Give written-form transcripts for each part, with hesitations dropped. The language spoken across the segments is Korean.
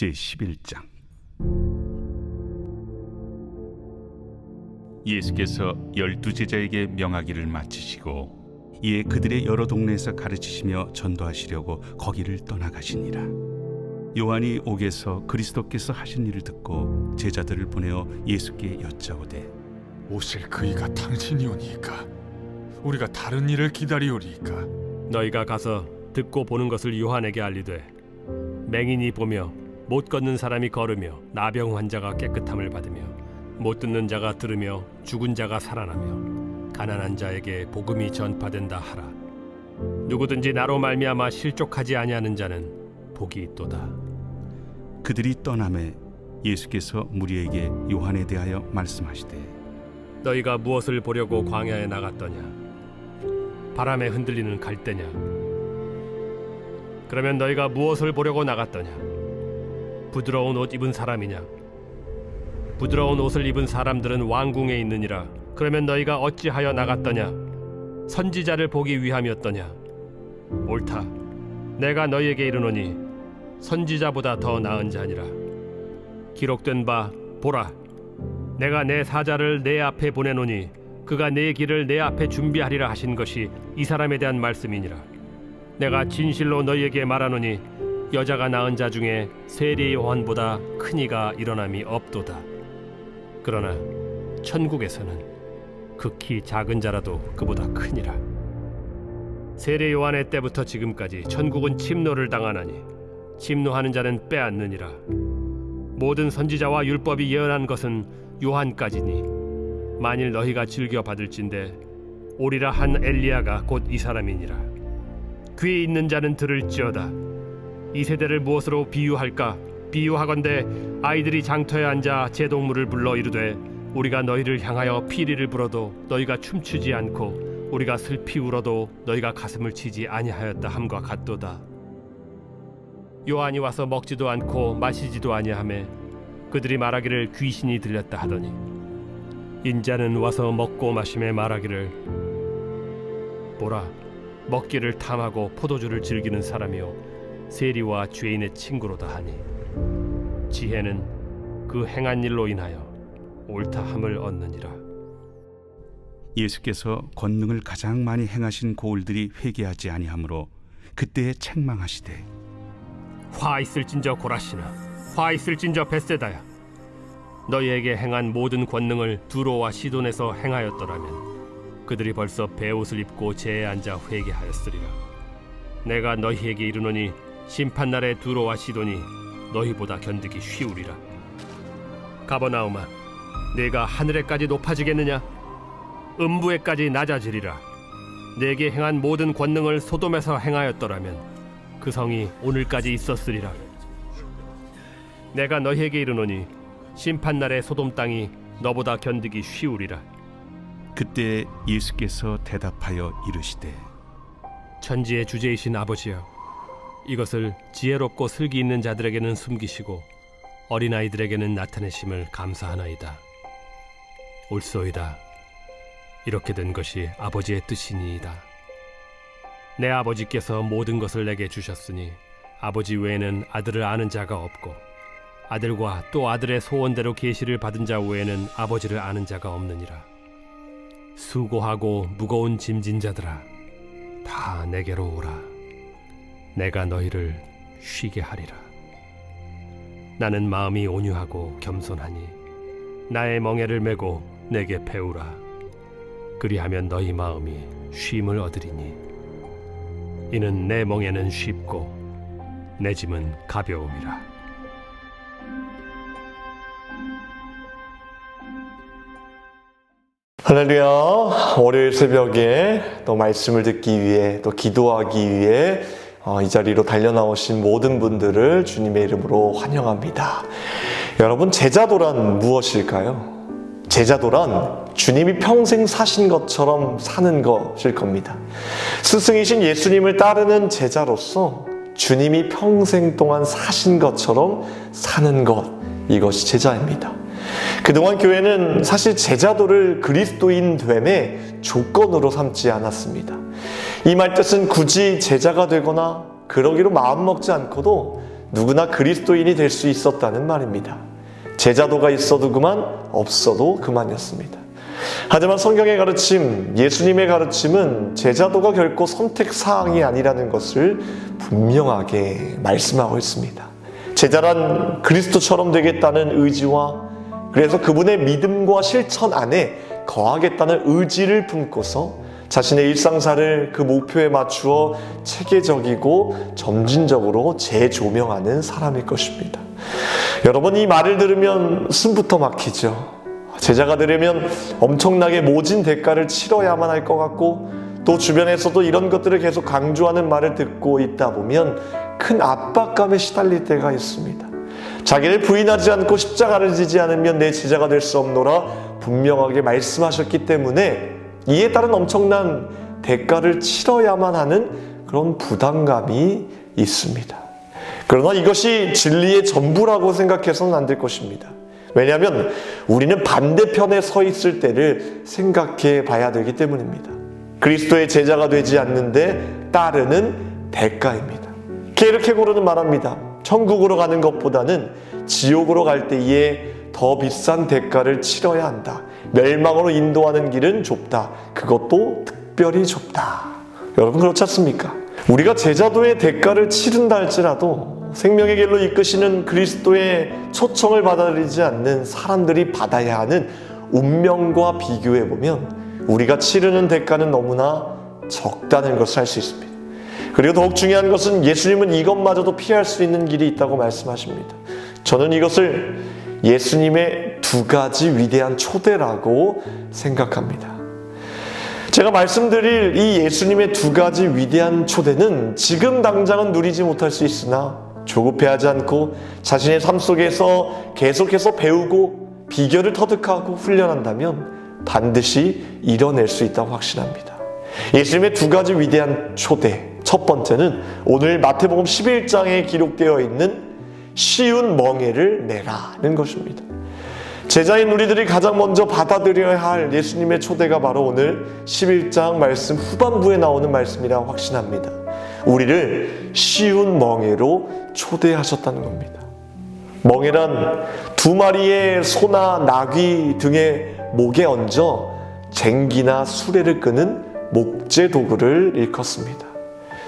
제11장. 예수께서 12제자에게 명하기를 마치시고 이에 그들의 여러 동네에서 가르치시며 전도하시려고 거기를 떠나가시니라. 요한이 옥에서 그리스도께서 하신 일을 듣고 제자들을 보내어 예수께 여짜오되, 오실 그이가 당신이오니이까? 우리가 다른 일을 기다리오리이까? 너희가 가서 듣고 보는 것을 요한에게 알리되, 맹인이 보며 못 걷는 사람이 걸으며 나병 환자가 깨끗함을 받으며 못 듣는 자가 들으며 죽은 자가 살아나며 가난한 자에게 복음이 전파된다 하라. 누구든지 나로 말미암아 실족하지 아니하는 자는 복이 있도다. 그들이 떠나매 예수께서 무리에게 요한에 대하여 말씀하시되, 너희가 무엇을 보려고 광야에 나갔더냐? 바람에 흔들리는 갈대냐? 그러면 너희가 무엇을 보려고 나갔더냐? 부드러운 옷 입은 사람이냐? 부드러운 옷을 입은 사람들은 왕궁에 있느니라. 그러면 너희가 어찌하여 나갔더냐? 선지자를 보기 위함이었더냐? 옳다. 내가 너희에게 이르노니 선지자보다 더 나은 자니라. 기록된 바 보라, 내가 내 사자를 내 앞에 보내노니 그가 내 길을 내 앞에 준비하리라 하신 것이 이 사람에 대한 말씀이니라. 내가 진실로 너희에게 말하노니 여자가 낳은 자 중에 세례 요한보다 큰 이가 일어남이 없도다. 그러나 천국에서는 극히 작은 자라도 그보다 크니라. 세례 요한의 때부터 지금까지 천국은 침노를 당하나니 침노하는 자는 빼앗느니라. 모든 선지자와 율법이 예언한 것은 요한까지니 만일 너희가 즐겨 받을진대 오리라 한 엘리야가 곧 이 사람이니라. 귀 있는 자는 들을지어다. 이 세대를 무엇으로 비유할까? 비유하건대 아이들이 장터에 앉아 제동물을 불러 이르되, 우리가 너희를 향하여 피리를 불어도 너희가 춤추지 않고 우리가 슬피 울어도 너희가 가슴을 치지 아니하였다 함과 같도다. 요한이 와서 먹지도 않고 마시지도 아니하매 그들이 말하기를 귀신이 들렸다 하더니, 인자는 와서 먹고 마심에 말하기를, 보라, 먹기를 탐하고 포도주를 즐기는 사람이요 세리와 죄인의 친구로다 하니, 지혜는 그 행한 일로 인하여 옳다함을 얻느니라. 예수께서 권능을 가장 많이 행하신 고을들이 회개하지 아니하므로 그때에 책망하시되, 화 있을진저 고라시나, 화 있을진저 벳세다야. 너희에게 행한 모든 권능을 두로와 시돈에서 행하였더라면 그들이 벌써 베옷을 입고 제에 앉아 회개하였으리라. 내가 너희에게 이르노니 심판날에 두로와 시돈이 너희보다 견디기 쉬우리라. 가버나움아, 네가 하늘에까지 높아지겠느냐? 음부에까지 낮아지리라. 내게 행한 모든 권능을 소돔에서 행하였더라면 그 성이 오늘까지 있었으리라. 내가 너희에게 이르노니 심판날에 소돔 땅이 너보다 견디기 쉬우리라. 그때 예수께서 대답하여 이르시되, 천지의 주제이신 아버지여, 이것을 지혜롭고 슬기 있는 자들에게는 숨기시고 어린아이들에게는 나타내심을 감사하나이다. 옳소이다. 이렇게 된 것이 아버지의 뜻이니이다. 내 아버지께서 모든 것을 내게 주셨으니 아버지 외에는 아들을 아는 자가 없고 아들과 또 아들의 소원대로 계시를 받은 자 외에는 아버지를 아는 자가 없느니라. 수고하고 무거운 짐진 자들아, 다 내게로 오라. 내가 너희를 쉬게 하리라. 나는 마음이 온유하고 겸손하니 나의 멍에를 메고 내게 배우라. 그리하면 너희 마음이 쉼을 얻으리니 이는 내 멍에는 쉽고 내 짐은 가벼움이라. 할렐루야. 월요일 새벽에 또 말씀을 듣기 위해 또 기도하기 위해 이 자리로 달려나오신 모든 분들을 주님의 이름으로 환영합니다. 여러분, 제자도란 무엇일까요? 제자도란 주님이 평생 사신 것처럼 사는 것일 겁니다. 스승이신 예수님을 따르는 제자로서 주님이 평생 동안 사신 것처럼 사는 것, 이것이 제자입니다. 그동안 교회는 사실 제자도를 그리스도인 됨의 조건으로 삼지 않았습니다. 이 말 뜻은 굳이 제자가 되거나 그러기로 마음먹지 않고도 누구나 그리스도인이 될 수 있었다는 말입니다. 제자도가 있어도 그만, 없어도 그만이었습니다. 하지만 성경의 가르침, 예수님의 가르침은 제자도가 결코 선택사항이 아니라는 것을 분명하게 말씀하고 있습니다. 제자란 그리스도처럼 되겠다는 의지와 그래서 그분의 믿음과 실천 안에 거하겠다는 의지를 품고서 자신의 일상사를 그 목표에 맞추어 체계적이고 점진적으로 재조명하는 사람일 것입니다. 여러분, 이 말을 들으면 숨부터 막히죠. 제자가 되려면 엄청나게 모진 대가를 치러야만 할 것 같고 또 주변에서도 이런 것들을 계속 강조하는 말을 듣고 있다 보면 큰 압박감에 시달릴 때가 있습니다. 자기를 부인하지 않고 십자가를 지지 않으면 내 제자가 될 수 없노라 분명하게 말씀하셨기 때문에 이에 따른 엄청난 대가를 치러야만 하는 그런 부담감이 있습니다. 그러나 이것이 진리의 전부라고 생각해서는 안 될 것입니다. 왜냐하면 우리는 반대편에 서 있을 때를 생각해 봐야 되기 때문입니다. 그리스도의 제자가 되지 않는데 따르는 대가입니다. 이렇게 고르는 말합니다. 천국으로 가는 것보다는 지옥으로 갈 때에 더 비싼 대가를 치러야 한다. 멸망으로 인도하는 길은 좁다. 그것도 특별히 좁다. 여러분, 그렇지 않습니까? 우리가 제자도의 대가를 치른다 할지라도 생명의 길로 이끄시는 그리스도의 초청을 받아들이지 않는 사람들이 받아야 하는 운명과 비교해보면 우리가 치르는 대가는 너무나 적다는 것을 알 수 있습니다. 그리고 더욱 중요한 것은 예수님은 이것마저도 피할 수 있는 길이 있다고 말씀하십니다. 저는 이것을 예수님의 두 가지 위대한 초대라고 생각합니다. 제가 말씀드릴 이 예수님의 두 가지 위대한 초대는 지금 당장은 누리지 못할 수 있으나 조급해하지 않고 자신의 삶 속에서 계속해서 배우고 비결을 터득하고 훈련한다면 반드시 이뤄낼 수 있다고 확신합니다. 예수님의 두 가지 위대한 초대, 첫 번째는 오늘 마태복음 11장에 기록되어 있는 쉬운 멍에를 내라는 것입니다. 제자인 우리들이 가장 먼저 받아들여야 할 예수님의 초대가 바로 오늘 11장 말씀 후반부에 나오는 말씀이라고 확신합니다. 우리를 쉬운 멍에로 초대하셨다는 겁니다. 멍에란 두 마리의 소나 나귀 등의 목에 얹어 쟁기나 수레를 끄는 목재 도구를 일컫습니다.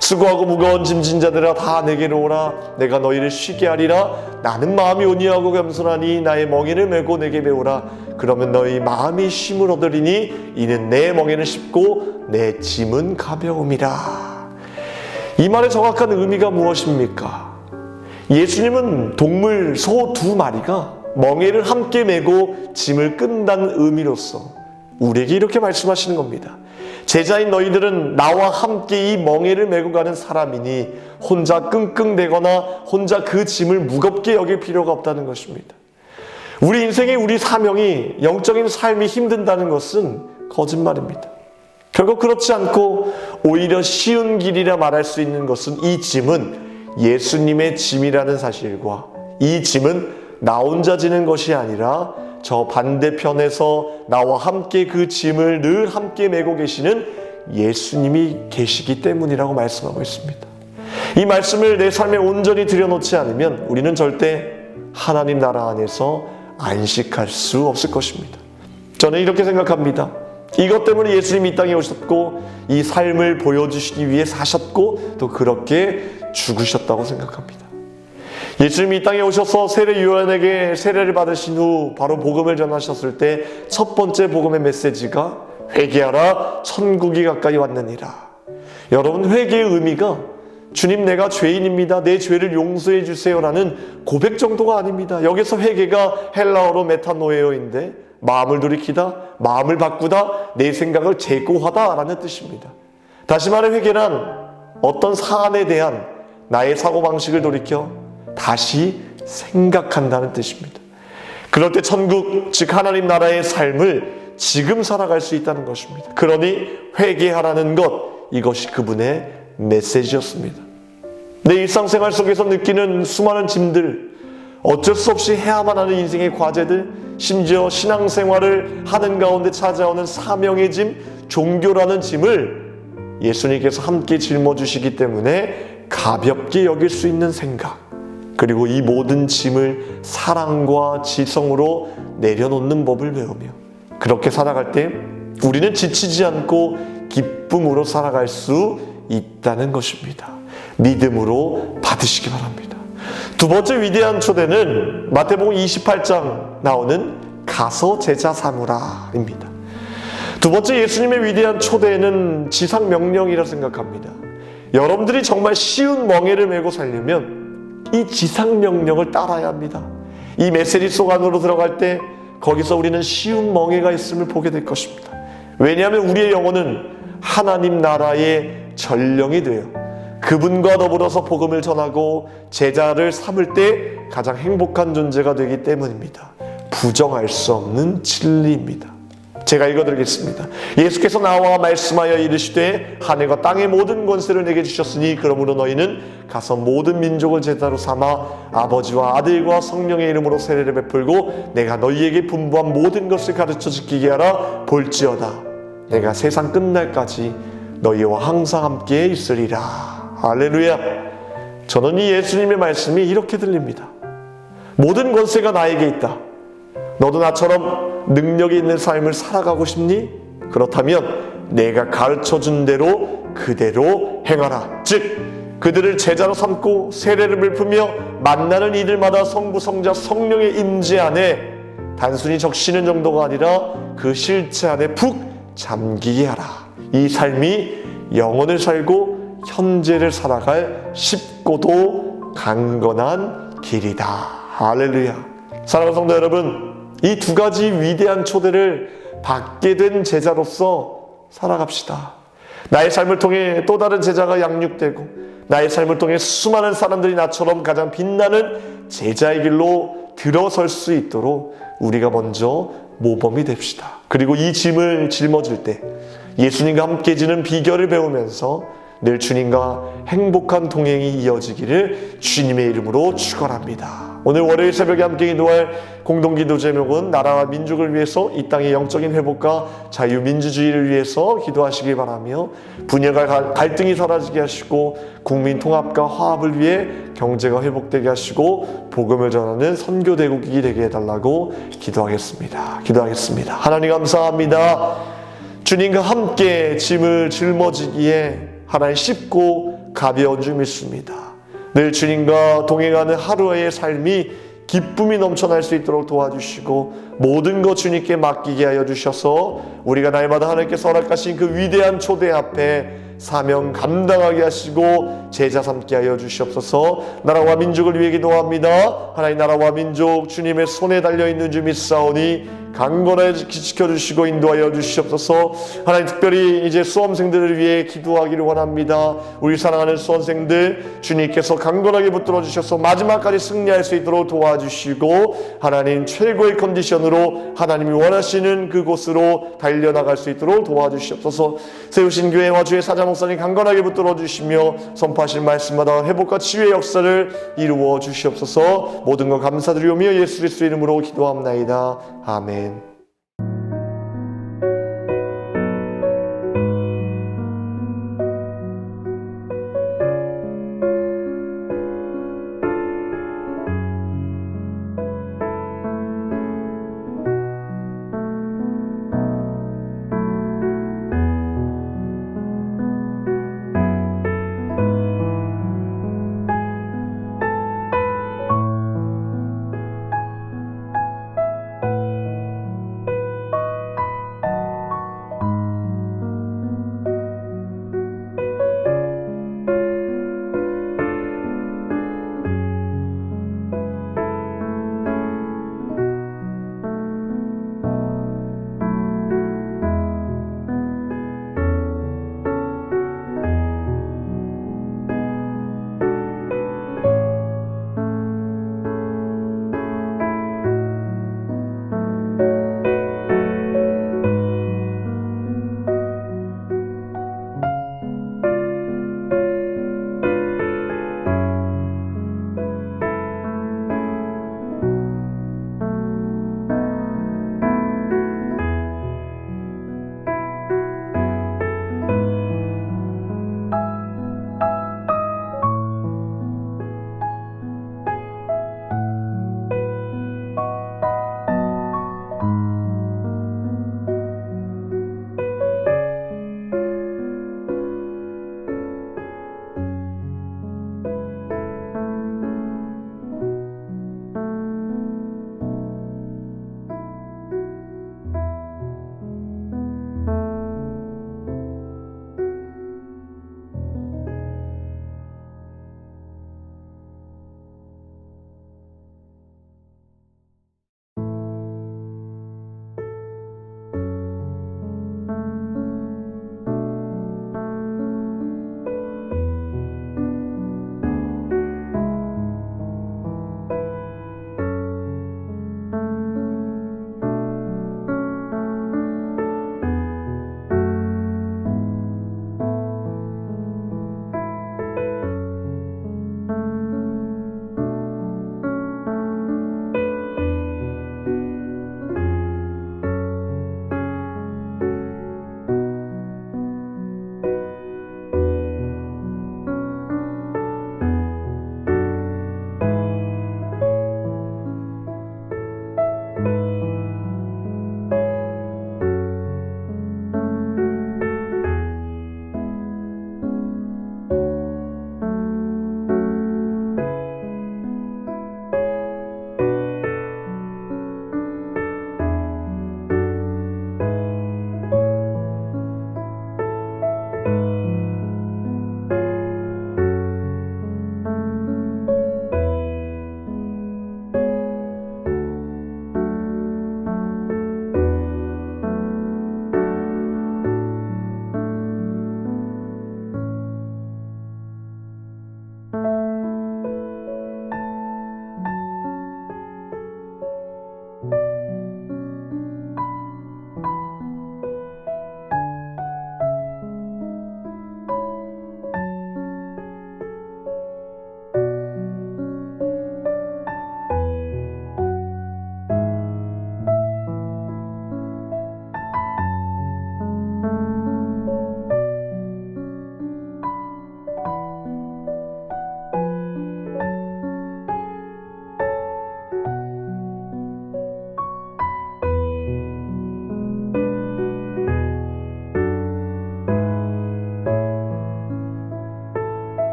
수고하고 무거운 짐진 자들아 다 내게로 오라. 내가 너희를 쉬게 하리라. 나는 마음이 온유하고 겸손하니 나의 멍에를 메고 내게 배우라. 그러면 너희 마음이 쉼을 얻으리니 이는 내 멍에는 쉽고 내 짐은 가벼움이라. 이 말의 정확한 의미가 무엇입니까? 예수님은 동물 소 두 마리가 멍에를 함께 메고 짐을 끈다는 의미로서 우리에게 이렇게 말씀하시는 겁니다. 제자인 너희들은 나와 함께 이 멍에를 메고 가는 사람이니 혼자 끙끙대거나 혼자 그 짐을 무겁게 여길 필요가 없다는 것입니다. 우리 인생의 우리 사명이 영적인 삶이 힘든다는 것은 거짓말입니다. 결국 그렇지 않고 오히려 쉬운 길이라 말할 수 있는 것은 이 짐은 예수님의 짐이라는 사실과 이 짐은 나 혼자 지는 것이 아니라 저 반대편에서 나와 함께 그 짐을 늘 함께 메고 계시는 예수님이 계시기 때문이라고 말씀하고 있습니다. 이 말씀을 내 삶에 온전히 들여놓지 않으면 우리는 절대 하나님 나라 안에서 안식할 수 없을 것입니다. 저는 이렇게 생각합니다. 이것 때문에 예수님이 이 땅에 오셨고 이 삶을 보여주시기 위해 사셨고 또 그렇게 죽으셨다고 생각합니다. 예수님이 이 땅에 오셔서 세례 요한에게 세례를 받으신 후 바로 복음을 전하셨을 때 첫 번째 복음의 메시지가 회개하라 천국이 가까이 왔느니라. 여러분, 회개의 의미가 주님 내가 죄인입니다. 내 죄를 용서해 주세요라는 고백 정도가 아닙니다. 여기서 회개가 헬라어로 메타노에어인데 마음을 돌이키다, 마음을 바꾸다, 내 생각을 재고하다라는 뜻입니다. 다시 말해 회개란 어떤 사안에 대한 나의 사고방식을 돌이켜 다시 생각한다는 뜻입니다. 그럴 때 천국, 즉 하나님 나라의 삶을 지금 살아갈 수 있다는 것입니다. 그러니 회개하라는 것, 이것이 그분의 메시지였습니다. 내 일상생활 속에서 느끼는 수많은 짐들, 어쩔 수 없이 해야만 하는 인생의 과제들, 심지어 신앙생활을 하는 가운데 찾아오는 사명의 짐, 종교라는 짐을 예수님께서 함께 짊어주시기 때문에 가볍게 여길 수 있는 생각, 그리고 이 모든 짐을 사랑과 지성으로 내려놓는 법을 배우며 그렇게 살아갈 때 우리는 지치지 않고 기쁨으로 살아갈 수 있다는 것입니다. 믿음으로 받으시기 바랍니다. 두 번째 위대한 초대는 마태복음 28장 나오는 가서 제자 삼으라입니다. 두 번째 예수님의 위대한 초대는 지상 명령이라 생각합니다. 여러분들이 정말 쉬운 멍에를 메고 살려면 이 지상 명령을 따라야 합니다. 이 메시지 속 안으로 들어갈 때 거기서 우리는 쉬운 멍에가 있음을 보게 될 것입니다. 왜냐하면 우리의 영혼은 하나님 나라의 전령이 되어 그분과 더불어서 복음을 전하고 제자를 삼을 때 가장 행복한 존재가 되기 때문입니다. 부정할 수 없는 진리입니다. 제가 읽어드리겠습니다. 예수께서 나와 말씀하여 이르시되 하늘과 땅의 모든 권세를 내게 주셨으니 그러므로 너희는 가서 모든 민족을 제자로 삼아 아버지와 아들과 성령의 이름으로 세례를 베풀고 내가 너희에게 분부한 모든 것을 가르쳐 지키게 하라. 볼지어다 내가 세상 끝날까지 너희와 항상 함께 있으리라. 할렐루야. 저는 이 예수님의 말씀이 이렇게 들립니다. 모든 권세가 나에게 있다. 너도 나처럼 능력이 있는 삶을 살아가고 싶니? 그렇다면 내가 가르쳐준 대로 그대로 행하라. 즉 그들을 제자로 삼고 세례를 베푸며 만나는 이들마다 성부 성자 성령의 임재 안에 단순히 적시는 정도가 아니라 그 실체 안에 푹 잠기게 하라. 이 삶이 영혼을 살고 현재를 살아갈 쉽고도 강건한 길이다. 할렐루야. 사랑하는 성도 여러분, 이 두 가지 위대한 초대를 받게 된 제자로서 살아갑시다. 나의 삶을 통해 또 다른 제자가 양육되고 나의 삶을 통해 수많은 사람들이 나처럼 가장 빛나는 제자의 길로 들어설 수 있도록 우리가 먼저 모범이 됩시다. 그리고 이 짐을 짊어질 때 예수님과 함께 지는 비결을 배우면서 늘 주님과 행복한 동행이 이어지기를 주님의 이름으로 축원합니다. 오늘 월요일 새벽에 함께 기도할 공동기도 제목은 나라와 민족을 위해서 이 땅의 영적인 회복과 자유민주주의를 위해서 기도하시기 바라며 분열과 갈등이 사라지게 하시고 국민 통합과 화합을 위해 경제가 회복되게 하시고 복음을 전하는 선교대국이 되게 해달라고 기도하겠습니다. 하나님 감사합니다. 주님과 함께 짐을 짊어지기에 하나님 쉽고 가벼운 줄 믿습니다. 늘 주님과 동행하는 하루의 삶이 기쁨이 넘쳐날 수 있도록 도와주시고 모든 것 주님께 맡기게 하여 주셔서 우리가 날마다 하나님께서 허락하신 그 위대한 초대 앞에 사명 감당하게 하시고 제자 삼게 하여 주시옵소서. 나라와 민족을 위해 기도합니다. 하나님 나라와 민족 주님의 손에 달려있는 줄 믿사오니 강건하게 지켜주시고 인도하여 주시옵소서. 하나님 특별히 이제 수험생들을 위해 기도하기를 원합니다. 우리 사랑하는 수험생들 주님께서 강건하게 붙들어 주셔서 마지막까지 승리할 수 있도록 도와주시고 하나님 최고의 컨디션으로 하나님이 원하시는 그곳으로 달려나갈 수 있도록 도와주시옵소서. 세우신 교회와 주의 사자 목사님 강건하게 붙들어 주시며 선포하신 말씀마다 회복과 치유의 역사를 이루어 주시옵소서. 모든 것 감사드리오며 예수 그리스도 이름으로 기도합나이다. 아멘.